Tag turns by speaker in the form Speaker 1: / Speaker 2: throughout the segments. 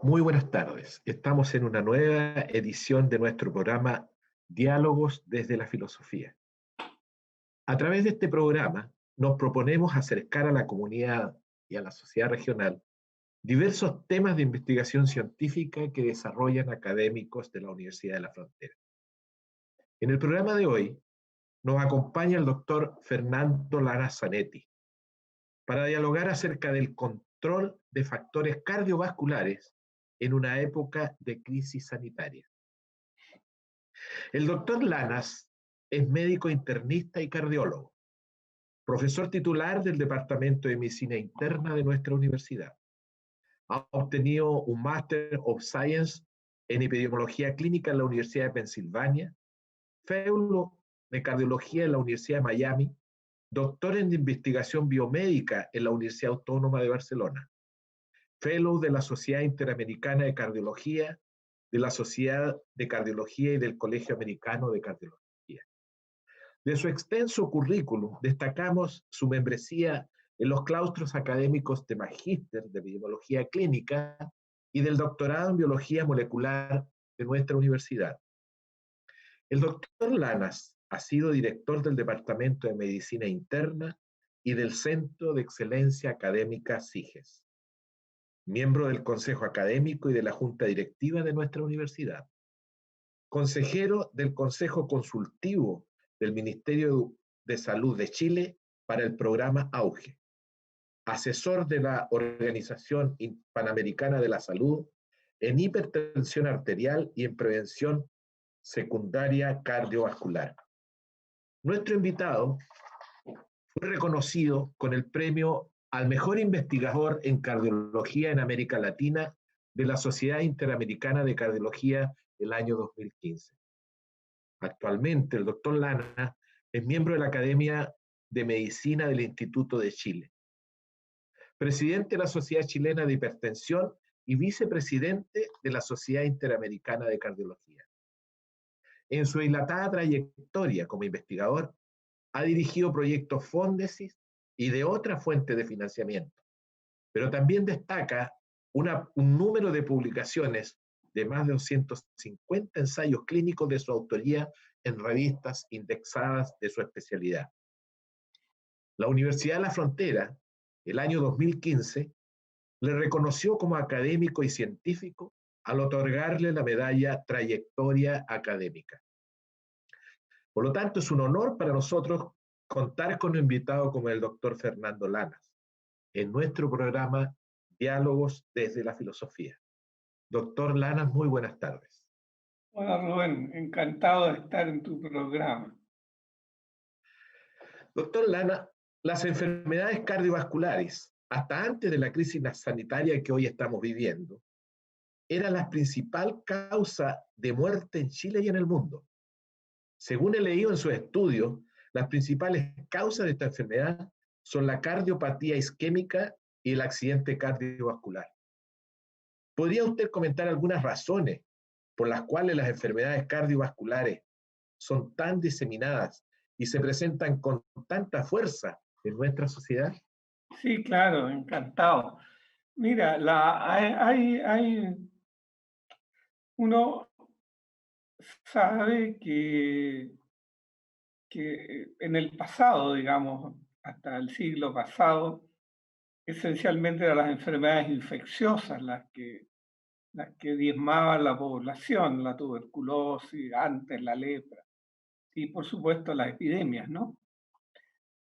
Speaker 1: Muy buenas tardes. Estamos en una nueva edición de nuestro programa Diálogos desde la Filosofía. A través de este programa nos proponemos acercar a la comunidad y a la sociedad regional diversos temas de investigación científica que desarrollan académicos de la Universidad de la Frontera. En el programa de hoy nos acompaña el doctor Fernando Lara Zanetti para dialogar acerca del control de factores cardiovasculares en una época de crisis sanitaria. El doctor Lanas es médico internista y cardiólogo, profesor titular del Departamento de Medicina Interna de nuestra universidad. Ha obtenido un Master of Science en Epidemiología Clínica en la Universidad de Pensilvania, Fellow de Cardiología en la Universidad de Miami, doctor en Investigación Biomédica en la Universidad Autónoma de Barcelona, Fellow de la Sociedad Interamericana de Cardiología, de la Sociedad de Cardiología y del Colegio Americano de Cardiología. De su extenso currículum destacamos su membresía en los claustros académicos de Magíster de Epidemiología Clínica y del doctorado en Biología Molecular de nuestra universidad. El doctor Lanas ha sido director del Departamento de Medicina Interna y del Centro de Excelencia Académica SIGES, miembro del Consejo Académico y de la Junta Directiva de nuestra universidad, consejero del Consejo Consultivo del Ministerio de Salud de Chile para el programa AUGE, asesor de la Organización Panamericana de la Salud en hipertensión arterial y en prevención secundaria cardiovascular. Nuestro invitado fue reconocido con el premio al mejor investigador en cardiología en América Latina de la Sociedad Interamericana de Cardiología el año 2015. Actualmente, el doctor Lana es miembro de la Academia de Medicina del Instituto de Chile, presidente de la Sociedad Chilena de Hipertensión y vicepresidente de la Sociedad Interamericana de Cardiología. En su dilatada trayectoria como investigador, ha dirigido proyectos Fondesis y de otras fuentes de financiamiento, pero también destaca un número de publicaciones de más de 250 ensayos clínicos de su autoría en revistas indexadas de su especialidad. La Universidad de la Frontera, el año 2015, le reconoció como académico y científico al otorgarle la medalla Trayectoria Académica. Por lo tanto, es un honor para nosotros contar con un invitado como el doctor Fernando Lanas en nuestro programa Diálogos desde la Filosofía. Doctor Lanas, muy buenas tardes.
Speaker 2: Hola Rubén, encantado de estar en tu programa.
Speaker 1: Doctor Lanas, las enfermedades cardiovasculares, hasta antes de la crisis sanitaria que hoy estamos viviendo, eran la principal causa de muerte en Chile y en el mundo. Según he leído en sus estudios, las principales causas de esta enfermedad son la cardiopatía isquémica y el accidente cardiovascular. ¿Podría usted comentar algunas razones por las cuales las enfermedades cardiovasculares son tan diseminadas y se presentan con tanta fuerza en nuestra sociedad?
Speaker 2: Sí, claro, encantado. Mira, uno sabe que en el pasado, digamos, hasta el siglo pasado, esencialmente eran las enfermedades infecciosas las que diezmaban la población, la tuberculosis, antes la lepra, y por supuesto las epidemias, ¿no?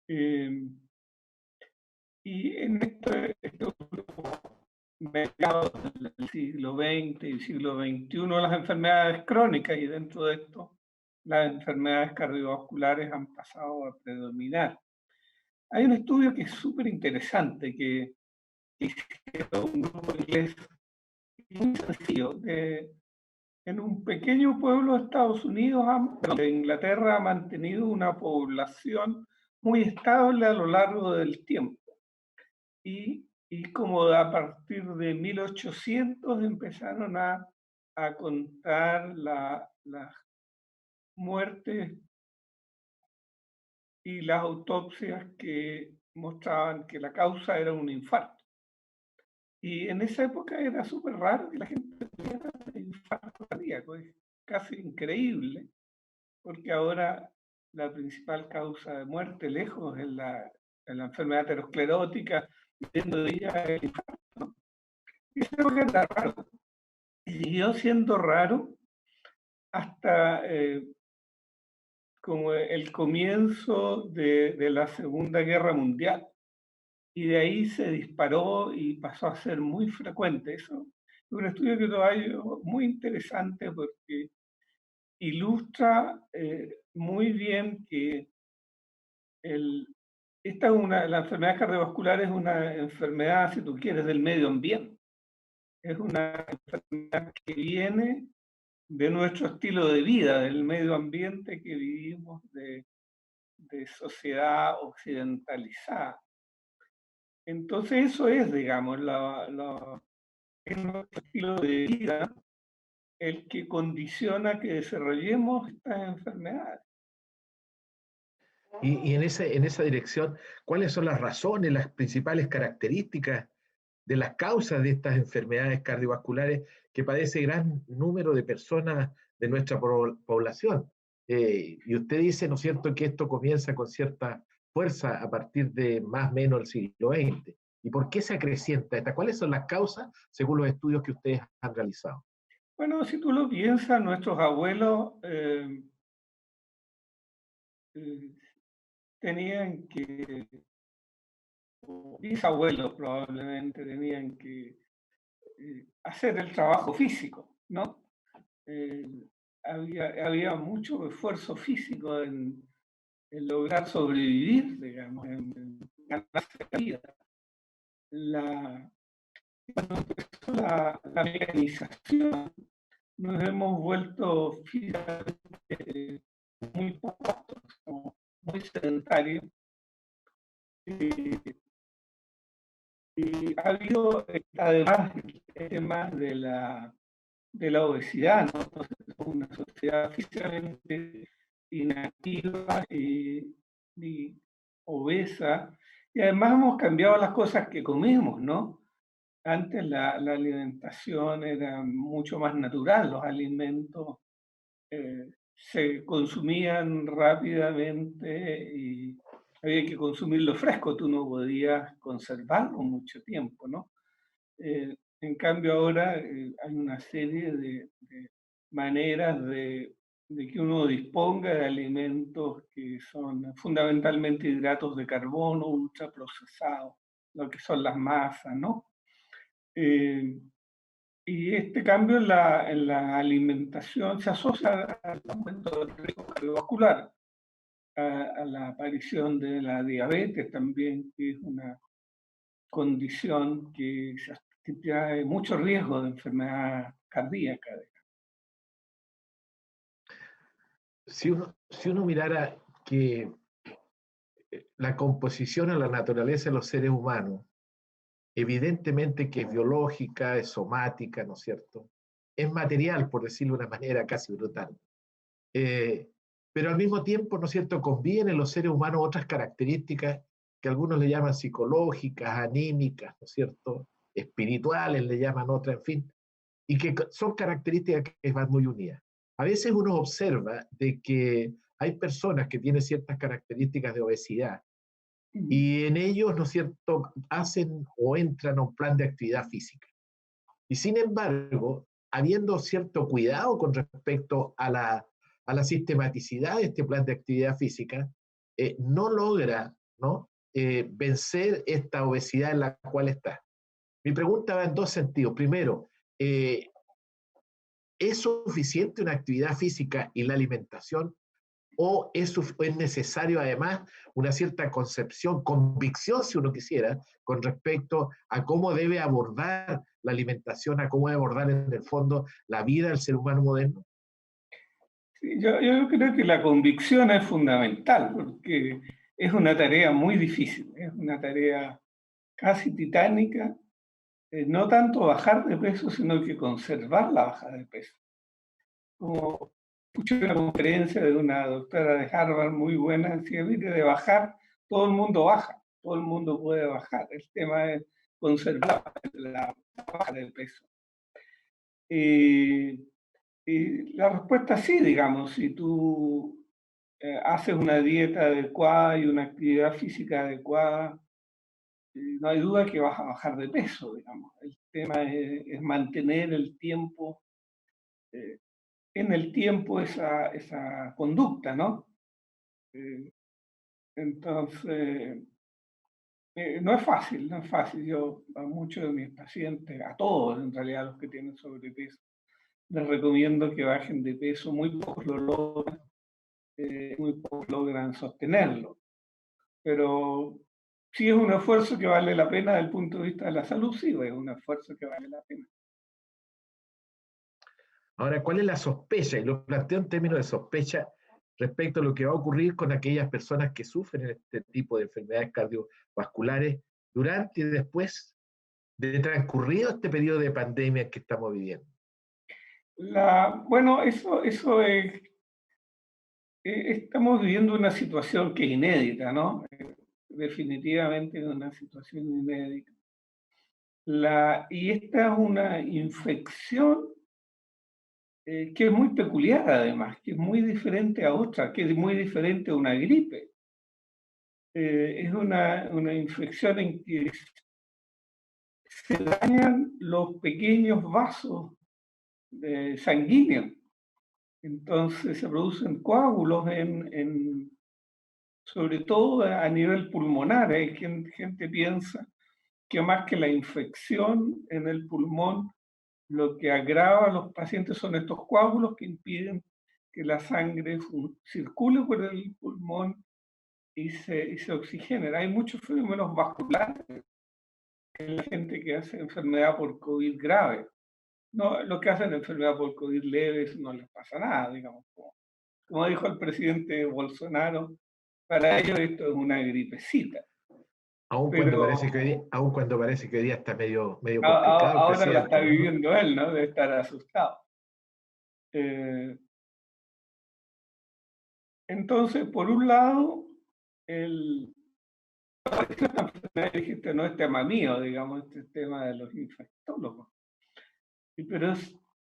Speaker 2: Y en estos mediados del siglo XX y siglo XXI, las enfermedades crónicas, y dentro de esto las enfermedades cardiovasculares han pasado a predominar. Hay un estudio que es súper interesante que hicieron un grupo inglés muy sencillo. En un pequeño pueblo de Estados Unidos, Inglaterra ha mantenido una población muy estable a lo largo del tiempo. Y como a partir de 1800 empezaron a contar las muertes y las autopsias que mostraban que la causa era un infarto. Y en esa época era súper raro que la gente tuviera infarto cardíaco, es casi increíble, porque ahora la principal causa de muerte lejos es la enfermedad aterosclerótica, viendo de ella el infarto, ¿no? Y esa época era raro. Y siguió siendo raro hasta como el comienzo de la Segunda Guerra Mundial. Y de ahí se disparó y pasó a ser muy frecuente. Eso es un estudio que todavía es muy interesante porque ilustra muy bien que la enfermedad cardiovascular es una enfermedad, si tú quieres, del medio ambiente. Es una enfermedad que viene de nuestro estilo de vida, del medio ambiente que vivimos de sociedad occidentalizada. Entonces eso es, digamos, es nuestro estilo de vida el que condiciona que desarrollemos estas enfermedades.
Speaker 1: Y en esa dirección, ¿cuáles son las razones, las principales características de las causas de estas enfermedades cardiovasculares que padece gran número de personas de nuestra población? Y usted dice, ¿no es cierto?, que esto comienza con cierta fuerza a partir de más o menos el siglo XX. ¿Y por qué se acrecienta esta? ¿Cuáles son las causas según los estudios que ustedes han realizado?
Speaker 2: Bueno, si tú lo piensas, nuestros abuelos eh, tenían que, o bisabuelos probablemente, tenían que hacer el trabajo físico, ¿no? Eh, había mucho esfuerzo físico en lograr sobrevivir, digamos, en ganarse la vida. Cuando empezó la mecanización, nos hemos vuelto físicamente muy pocos, muy sedentarios. Y ha habido, además, el tema de la obesidad, ¿no? Entonces, una sociedad físicamente inactiva y obesa, y además hemos cambiado las cosas que comemos, ¿no? Antes la alimentación era mucho más natural, los alimentos se consumían rápidamente y había que consumirlo fresco, tú no podías conservarlo mucho tiempo, ¿no? En cambio ahora hay una serie de maneras de que uno disponga de alimentos que son fundamentalmente hidratos de carbono ultraprocesados, lo que son las masas, ¿no? Eh, y este cambio en la alimentación se asocia al aumento del riesgo cardiovascular, a la aparición de la diabetes también, que es una condición que trae mucho riesgo de enfermedad cardíaca.
Speaker 1: Si uno mirara que la composición o la naturaleza de los seres humanos, evidentemente que es biológica, es somática, ¿no es cierto? Es material, por decirlo de una manera casi brutal. Eh, pero al mismo tiempo, ¿no es cierto?, conviven en los seres humanos otras características que algunos le llaman psicológicas, anímicas, ¿no es cierto?, espirituales, le llaman otras, en fin, y que son características que van muy unidas. A veces uno observa de que hay personas que tienen ciertas características de obesidad y en ellos, ¿no es cierto?, hacen o entran a un plan de actividad física. Y sin embargo, habiendo cierto cuidado con respecto a la sistematicidad de este plan de actividad física, no logra, ¿no?, vencer esta obesidad en la cual está. Mi pregunta va en dos sentidos. Primero, ¿es suficiente una actividad física y la alimentación? ¿O es necesario además una cierta concepción, convicción, si uno quisiera, con respecto a cómo debe abordar la alimentación, a cómo debe abordar en el fondo la vida del ser humano moderno?
Speaker 2: Sí, yo creo que la convicción es fundamental porque es una tarea muy difícil, es una tarea casi titánica, no tanto bajar de peso, sino que conservar la baja de peso. Como escuché una conferencia de una doctora de Harvard muy buena, decía, "Mire, de bajar, todo el mundo baja, todo el mundo puede bajar. El tema es conservar la baja de peso. Y la respuesta sí, digamos, si tú haces una dieta adecuada y una actividad física adecuada, no hay duda que vas a bajar de peso, digamos. El tema es mantener el tiempo, en el tiempo esa conducta, ¿no? Entonces, no es fácil, no es fácil. Yo a muchos de mis pacientes, a todos en realidad los que tienen sobrepeso, les recomiendo que bajen de peso, muy pocos lo logran, muy pocos logran sostenerlo. Pero sí es un esfuerzo que vale la pena desde el punto de vista de la salud, sí, es un esfuerzo que vale la pena.
Speaker 1: Ahora, ¿cuál es la sospecha? Y lo planteo en términos de sospecha respecto a lo que va a ocurrir con aquellas personas que sufren este tipo de enfermedades cardiovasculares durante y después de transcurrido este periodo de pandemia que estamos viviendo.
Speaker 2: Bueno, eso es, estamos viviendo una situación que es inédita, ¿no? Definitivamente una situación inédita. Y esta es una infección que es muy peculiar además, que es muy diferente a otra, que es muy diferente a una gripe. Es una infección en que se dañan los pequeños vasos sanguíneos. Entonces se producen coágulos sobre todo a nivel pulmonar. Hay gente piensa que más que la infección en el pulmón, lo que agrava a los pacientes son estos coágulos que impiden que la sangre circule por el pulmón y se oxigene. Hay muchos fenómenos vasculares en la gente que hace enfermedad por COVID grave. No, lo que hacen enfermedad por COVID leves no les pasa nada, digamos. Como dijo el presidente Bolsonaro, para ellos esto es una gripecita. Pero
Speaker 1: Aun cuando parece que hoy día está medio complicado el
Speaker 2: ahora la está
Speaker 1: presidente, ¿no?
Speaker 2: viviendo él, ¿no? Debe estar asustado. Entonces, por un lado, dijiste, no es tema mío, digamos, este tema de los infectólogos. Pero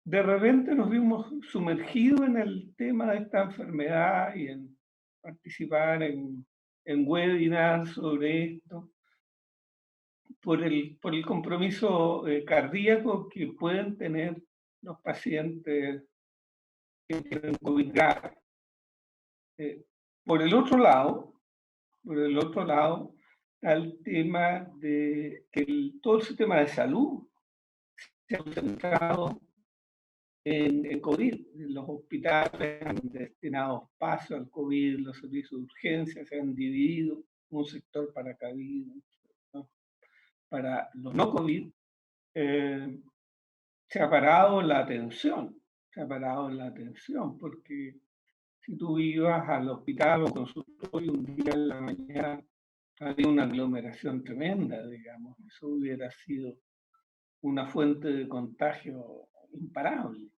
Speaker 2: de repente nos vimos sumergidos en el tema de esta enfermedad y en participar en webinars sobre esto, por el compromiso cardíaco que pueden tener los pacientes que tienen COVID grave. Por el otro lado, está el tema de que todo el sistema de salud se ha centrado en COVID. Los hospitales han destinado espacio al COVID, los servicios de urgencia se han dividido, un sector para COVID, ¿no? Para los no COVID. Se ha parado la atención, porque si tú ibas al hospital o consultorio un día en la mañana, había una aglomeración tremenda, digamos. Eso hubiera sido una fuente de contagio imparable.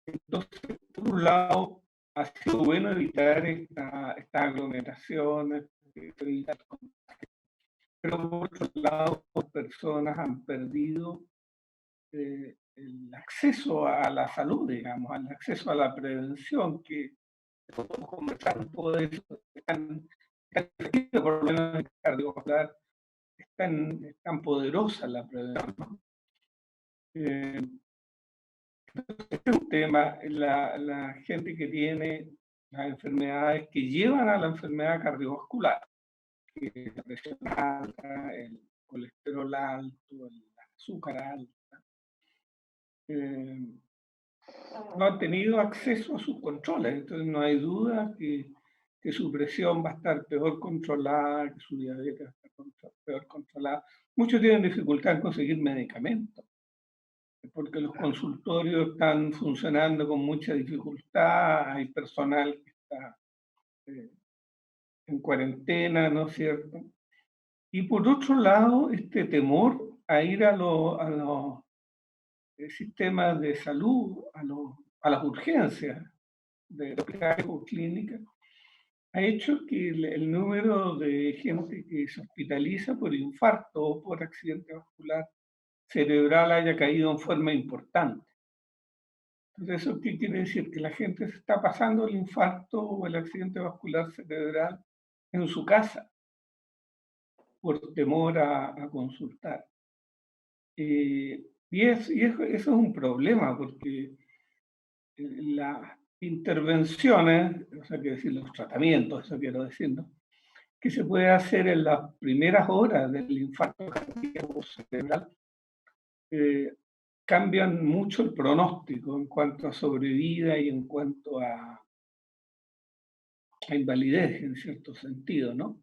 Speaker 2: Entonces, por un lado, ha sido bueno evitar estas aglomeraciones, evitar contagios, pero por otro lado, personas han perdido el acceso a la salud, digamos, al acceso a la prevención, que podemos conversar un poco de eso, tan por lo menos en cardiovascular, es tan poderosa la prevención, ¿no? Este es un tema, la gente que tiene las enfermedades que llevan a la enfermedad cardiovascular, que es la presión alta, el colesterol alto, el azúcar alta, no han tenido acceso a sus controles, entonces no hay duda que su presión va a estar peor controlada, que su diabetes va a estar peor controlada. Muchos tienen dificultad en conseguir medicamentos, porque los consultorios están funcionando con mucha dificultad, hay personal que está en cuarentena, ¿no es cierto? Y por otro lado, este temor a ir a los sistemas de salud, a las urgencias de hospitales o clínicas, ha hecho que el número de gente que se hospitaliza por infarto o por accidente vascular cerebral haya caído en forma importante. Entonces, ¿eso qué quiere decir? Que la gente se está pasando el infarto o el accidente vascular cerebral en su casa por temor a consultar. Eso es un problema porque las intervenciones, o sea, quiero decir, los tratamientos, eso quiero decir, ¿no? Que se puede hacer en las primeras horas del infarto cardíaco cerebral, eh, cambian mucho el pronóstico en cuanto a sobrevida y en cuanto a invalidez, en cierto sentido, ¿no?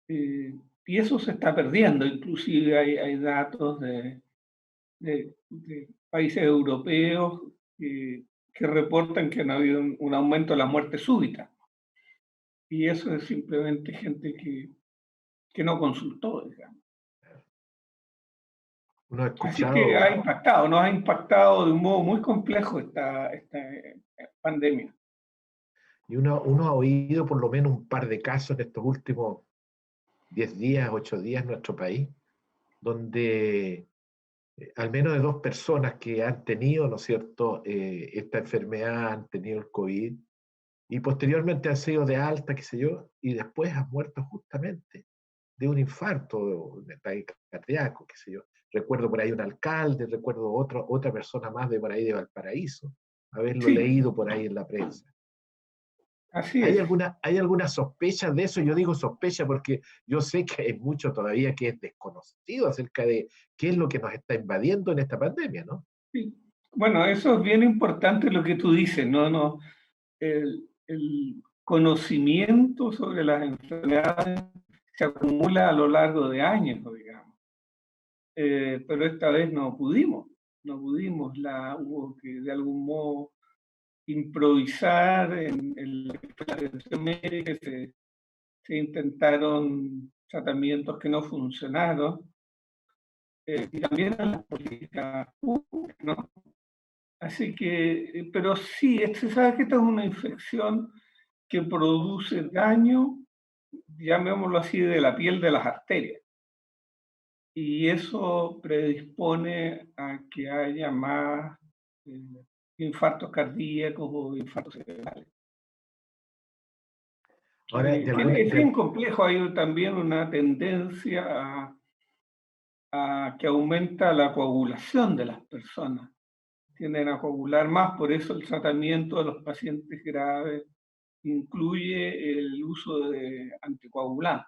Speaker 2: Y eso se está perdiendo, inclusive hay datos de países europeos que reportan que no ha habido un aumento de la muerte súbita. Y eso es simplemente gente que no consultó, digamos.
Speaker 1: Uno ha
Speaker 2: Así que ha
Speaker 1: escuchado,
Speaker 2: impactado, nos ha impactado de un modo muy complejo esta pandemia.
Speaker 1: y uno ha oído por lo menos un par de casos en estos últimos 10 días, 8 días en nuestro país, donde al menos de dos personas que han tenido, ¿no es cierto?, esta enfermedad, han tenido el COVID, y posteriormente han sido de alta, qué sé yo, y después han muerto justamente de un infarto, de ataque cardíaco, qué sé yo. Recuerdo por ahí un alcalde, recuerdo otra persona más de por ahí de Valparaíso, haberlo
Speaker 2: Sí,
Speaker 1: leído por ahí en la prensa.
Speaker 2: así es.
Speaker 1: Hay alguna sospecha de eso? Yo digo sospecha porque yo sé que hay mucho todavía que es desconocido acerca de qué es lo que nos está invadiendo en esta pandemia, ¿no?
Speaker 2: Sí. Bueno, eso es bien importante lo que tú dices, ¿no? No, el conocimiento sobre las enfermedades se acumula a lo largo de años, digamos. Pero esta vez no pudimos, hubo que de algún modo improvisar en la atención médica, se intentaron tratamientos que no funcionaron, y también en las políticas públicas, ¿no? Así que, pero sí, se sabe que esta es una infección que produce daño, llamémoslo así, de la piel de las arterias. Y eso predispone a que haya más eh, infartos cardíacos o infartos cerebrales.
Speaker 1: Ahora, de
Speaker 2: Es bien complejo, hay también una tendencia a que aumenta la coagulación de las personas. Tienden a coagular más, por eso el tratamiento de los pacientes graves incluye el uso de anticoagulantes.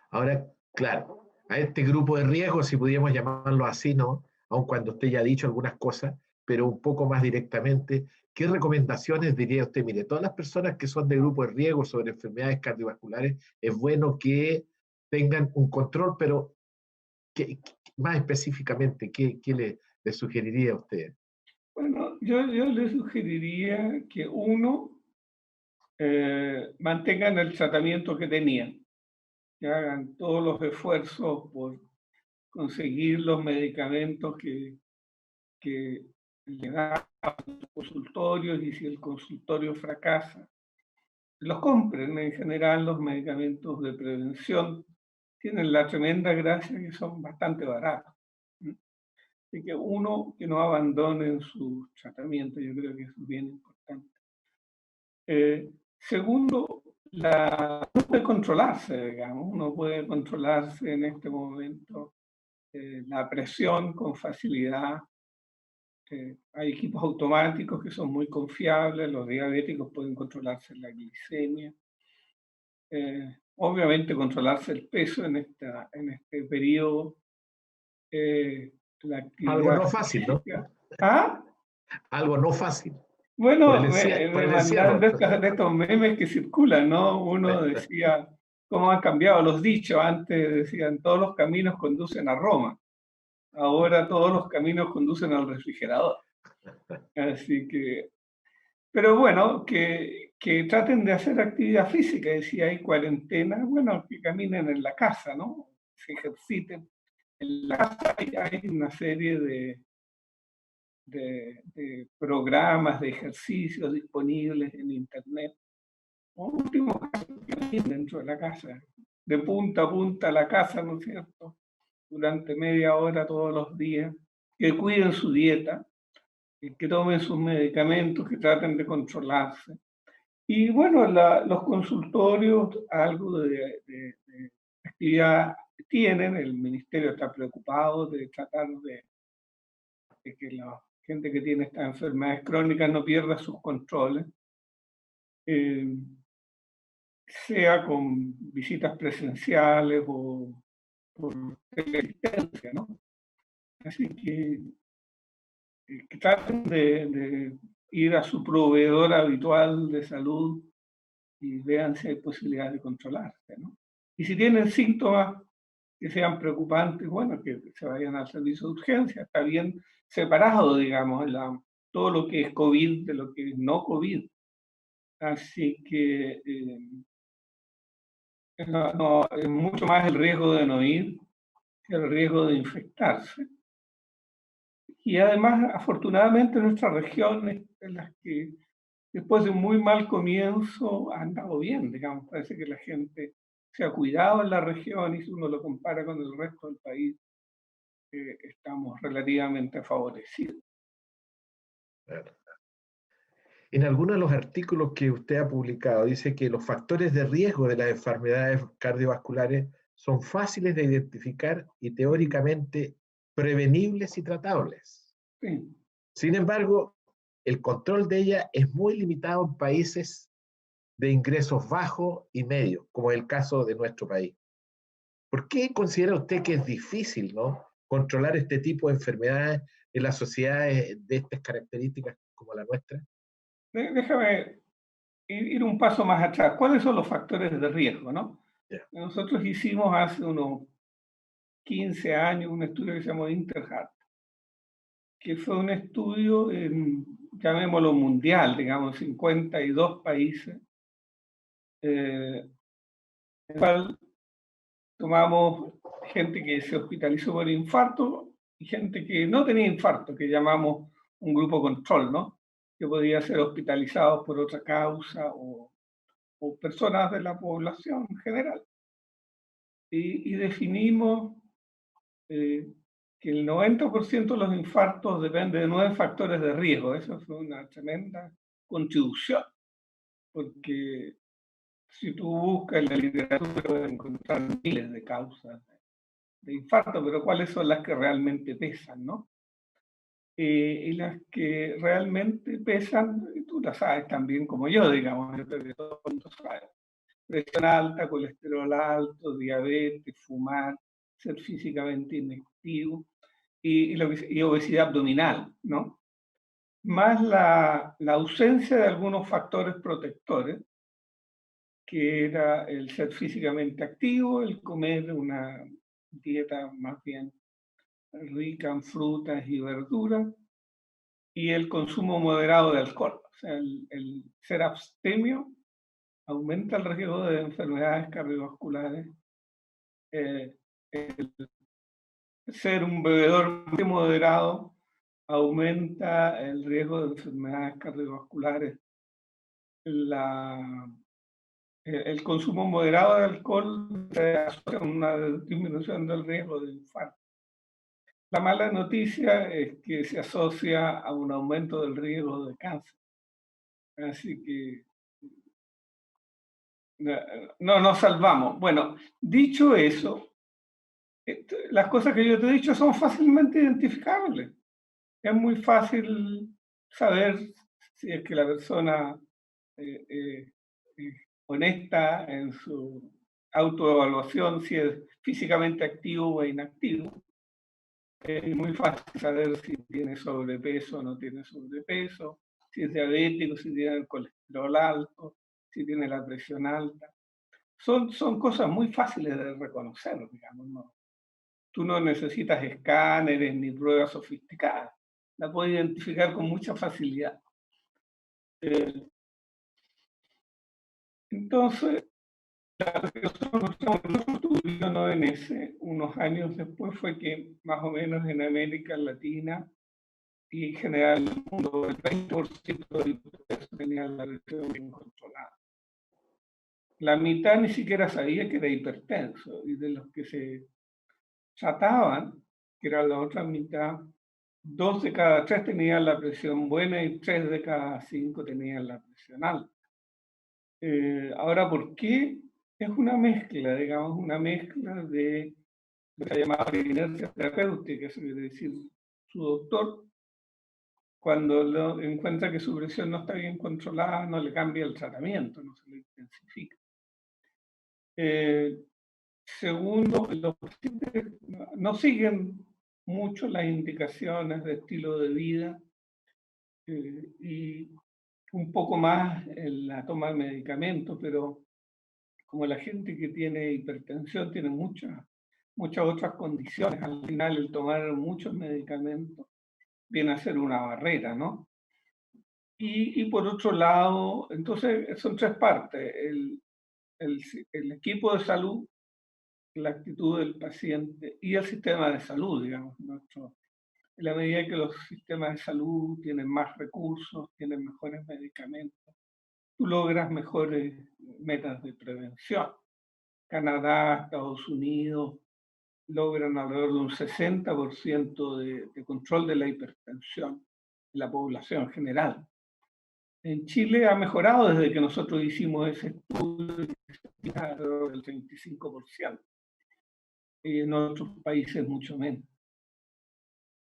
Speaker 1: ahora, claro, a este grupo de riesgo, si pudiéramos llamarlo así, ¿no? Aun cuando usted ya ha dicho algunas cosas, pero un poco más directamente, ¿qué recomendaciones diría usted? Mire, todas las personas que son de grupo de riesgo sobre enfermedades cardiovasculares, es bueno que tengan un control, pero más específicamente, ¿qué le sugeriría a usted?
Speaker 2: Bueno, yo le sugeriría que uno mantengan el tratamiento que tenían, que hagan todos los esfuerzos por conseguir los medicamentos que le dan a los consultorios, y si el consultorio fracasa, los compren. En general, los medicamentos de prevención tienen la tremenda gracia que son bastante baratos. Así que uno, que no abandonen su tratamiento, yo creo que eso es bien importante. Segundo, uno puede controlarse, digamos, uno puede controlarse en este momento la presión con facilidad. Hay equipos automáticos que son muy confiables, los diabéticos pueden controlarse la glicemia. Obviamente controlarse el peso en este periodo, la
Speaker 1: Algo
Speaker 2: actividad
Speaker 1: no fácil, ¿no?
Speaker 2: física. ¿Ah?
Speaker 1: Algo no fácil,
Speaker 2: Bueno,
Speaker 1: por
Speaker 2: me
Speaker 1: el
Speaker 2: mandan
Speaker 1: encierro.
Speaker 2: de estos memes que circulan, ¿no? Uno decía, ¿cómo han cambiado los dichos? Antes decían, todos los caminos conducen a Roma. Ahora todos los caminos conducen al refrigerador. Así que, pero bueno, que traten de hacer actividad física. Y si hay cuarentena, bueno, que caminen en la casa, ¿no? Se ejerciten. En la casa hay una serie de programas, de ejercicios disponibles en Internet último caso dentro de la casa, de punta a punta la casa, ¿no es cierto? Durante media hora todos los días, que cuiden su dieta, que tomen sus medicamentos, que traten de controlarse. Y bueno, los consultorios algo de actividad tienen, el ministerio está preocupado de tratar de que la gente que tiene estas enfermedades crónicas no pierda sus controles, sea con visitas presenciales o por teleasistencia, ¿no? Así que traten de ir a su proveedor habitual de salud y vean si hay posibilidad de controlarse, ¿no? Y si tienen síntomas que sean preocupantes, bueno, que se vayan al servicio de urgencia, está bien separado, digamos, todo lo que es COVID de lo que es no COVID. Así que es mucho más el riesgo de no ir que el riesgo de infectarse. Y además, afortunadamente, nuestra región es de las que después de un muy mal comienzo ha andado bien, digamos, parece que la gente se ha cuidado en la región y si uno lo compara con el resto del país, estamos relativamente favorecidos.
Speaker 1: Claro. En algunos de los artículos que usted ha publicado dice que los factores de riesgo de las enfermedades cardiovasculares son fáciles de identificar y teóricamente prevenibles y tratables.
Speaker 2: Sí.
Speaker 1: Sin embargo, el control de ellas es muy limitado en países de ingresos bajos y medios, como es el caso de nuestro país. ¿Por qué considera usted que es difícil, ¿no?, controlar este tipo de enfermedades en las sociedades de estas características como la nuestra?
Speaker 2: Déjame ir un paso más atrás. ¿Cuáles son los factores de riesgo, no?
Speaker 1: Yeah.
Speaker 2: Nosotros hicimos hace unos 15 años un estudio que se llamó Interheart, que fue un estudio, llamémoslo mundial, digamos, 52 países, en el cual tomamos gente que se hospitalizó por infarto y gente que no tenía infarto, que llamamos un grupo control, ¿no? Que podía ser hospitalizados por otra causa o personas de la población en general. Y definimos que el 90% de los infartos depende de 9 factores de riesgo. Eso fue una tremenda contribución, porque si tú buscas en la literatura puedes encontrar miles de causas de infarto, pero ¿cuáles son las que realmente pesan, no? Y las que realmente pesan, tú las sabes también como yo, digamos, de todo el mundo sabe. Presión alta, colesterol alto, diabetes, fumar, ser físicamente inactivo y obesidad abdominal, ¿no? Más la ausencia de algunos factores protectores, que era el ser físicamente activo, el comer una dieta más bien rica en frutas y verduras, y el consumo moderado de alcohol. O sea, el ser abstemio aumenta el riesgo de enfermedades cardiovasculares. El ser un bebedor moderado aumenta el riesgo de enfermedades cardiovasculares. El consumo moderado de alcohol se asocia con una disminución del riesgo de infarto. La mala noticia es que se asocia a un aumento del riesgo de cáncer. Así que no nos salvamos. Bueno, dicho eso, las cosas que yo te he dicho son fácilmente identificables. Es muy fácil saber si es que la persona es honesta en su autoevaluación, si es físicamente activo o inactivo. Es muy fácil saber si tiene sobrepeso o no tiene sobrepeso, si es diabético, si tiene el colesterol alto, si tiene la presión alta. Son cosas muy fáciles de reconocer, digamos, ¿no? Tú no necesitas escáneres ni pruebas sofisticadas, la puedes identificar con mucha facilidad. Entonces, la que nosotros tuvimos en OMS unos años después fue que más o menos en América Latina y en general en el mundo, el 20% del peso tenía la presión incontrolada. la mitad ni siquiera sabía que era hipertenso, y de los que se trataban, que era la otra mitad, 2 de cada 3 tenían la presión buena y 3 de cada 5 tenían la presión alta. Ahora, ¿por qué? Es una mezcla, digamos, una mezcla de lo que se llama inercia terapéutica, es decir, su doctor, cuando encuentra que su presión no está bien controlada, no le cambia el tratamiento, no se le intensifica. Segundo, los pacientes no siguen mucho las indicaciones de estilo de vida y un poco más en la toma de medicamentos, pero como la gente que tiene hipertensión tiene muchas otras condiciones, al final el tomar muchos medicamentos viene a ser una barrera, ¿no? Y por otro lado, entonces son tres partes, el equipo de salud, la actitud del paciente y el sistema de salud, digamos, en la medida que los sistemas de salud tienen más recursos, tienen mejores medicamentos, tú logras mejores metas de prevención. Canadá, Estados Unidos logran alrededor de un 60% de control de la hipertensión en la población general. En Chile ha mejorado desde que nosotros hicimos ese estudio, alrededor del 35%, y en otros países mucho menos.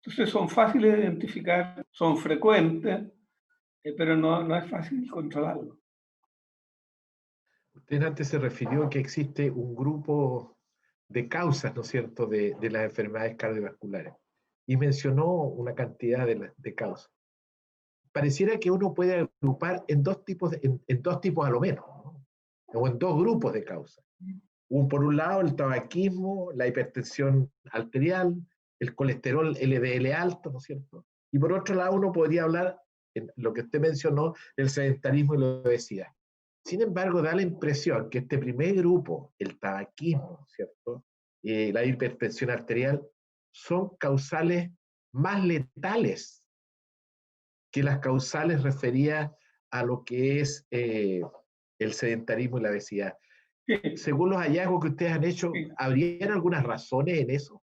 Speaker 2: Entonces son fáciles de identificar, son frecuentes, pero no es fácil controlarlo.
Speaker 1: Usted antes se refirió que existe un grupo de causas, ¿no es cierto?, de las enfermedades cardiovasculares. Y mencionó una cantidad de causas. Pareciera que uno puede agrupar en dos tipos, en dos tipos a lo menos, ¿no? O en dos grupos de causas. Por un lado, el tabaquismo, la hipertensión arterial, el colesterol LDL alto, ¿no es cierto? Y por otro lado, uno podría hablar, en lo que usted mencionó, del sedentarismo y la obesidad. Sin embargo, da la impresión que este primer grupo, el tabaquismo, ¿cierto? La hipertensión arterial, son causales más letales que las causales referidas a lo que es el sedentarismo y la obesidad.
Speaker 2: Sí.
Speaker 1: Según los hallazgos que ustedes han hecho,
Speaker 2: Sí.
Speaker 1: ¿habrían algunas razones en eso?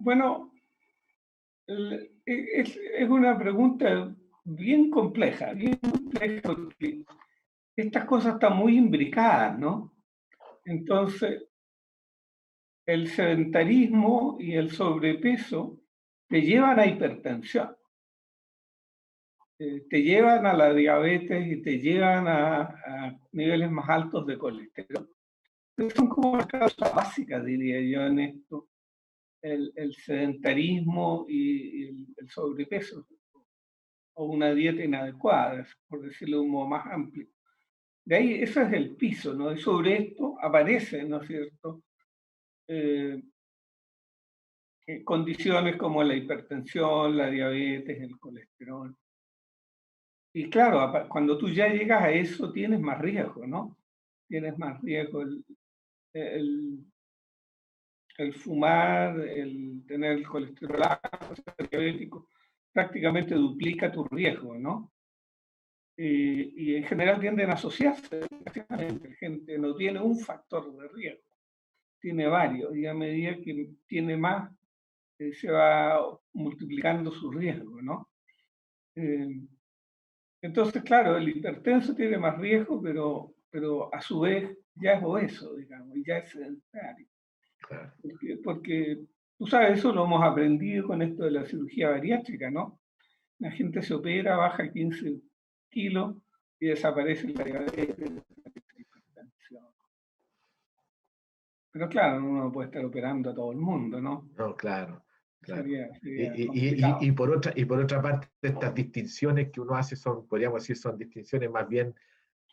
Speaker 2: Bueno, es una pregunta bien compleja porque estas cosas están muy imbricadas, ¿no? Entonces, el sedentarismo y el sobrepeso te llevan a hipertensión, te llevan a la diabetes y te llevan a niveles más altos de colesterol. Son como las causas básicas, diría yo, en esto, el sedentarismo y el sobrepeso, o una dieta inadecuada, por decirlo de un modo más amplio. De ahí, ese es el piso, ¿no? Y sobre esto aparecen, ¿no es cierto?, condiciones como la hipertensión, la diabetes, el colesterol. Y claro, cuando tú ya llegas a eso, tienes más riesgo, ¿no? Tienes más riesgo el, el fumar, el tener el colesterol alto, el diabético, prácticamente duplica tu riesgo, ¿no? Y en general tienden a asociarse. La gente no tiene un factor de riesgo, tiene varios, y a medida que tiene más, se va multiplicando su riesgo, ¿no? Entonces, claro, el hipertenso tiene más riesgo, pero a su vez ya es obeso, digamos, y ya es sedentario.
Speaker 1: Claro.
Speaker 2: Porque tú sabes, eso lo hemos aprendido con esto de la cirugía bariátrica, ¿no? La gente se opera, baja 15 kilos y desaparece la diabetes, la hipertensión. Pero claro, uno no puede estar operando a todo el mundo, ¿no?
Speaker 1: No, claro, claro.
Speaker 2: Sería complicado.
Speaker 1: Y por otra parte, estas distinciones que uno hace son, podríamos decir, son distinciones más bien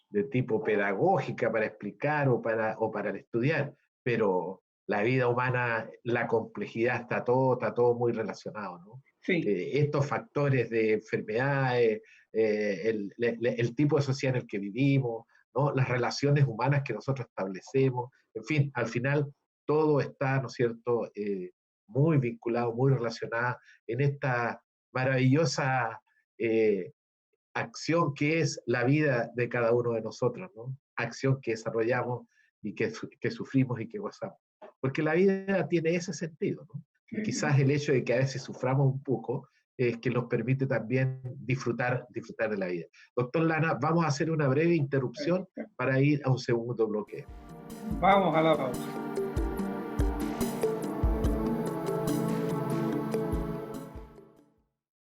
Speaker 1: de tipo pedagógica para explicar o para estudiar, pero la vida humana, la complejidad está todo muy relacionado, ¿no?
Speaker 2: Sí,
Speaker 1: Estos factores de enfermedades, el tipo de sociedad en el que vivimos, ¿no? Las relaciones humanas que nosotros establecemos, en fin, al final todo está, ¿no es cierto?, muy vinculado, muy relacionado en esta maravillosa acción que es la vida de cada uno de nosotros, ¿no? Acción que desarrollamos y que sufrimos y que gozamos. Porque la vida tiene ese sentido, ¿no? Y quizás el hecho de que a veces suframos un poco es que nos permite también disfrutar de la vida. Doctor Lana, vamos a hacer una breve interrupción para ir a un segundo bloque.
Speaker 2: Vamos a la pausa.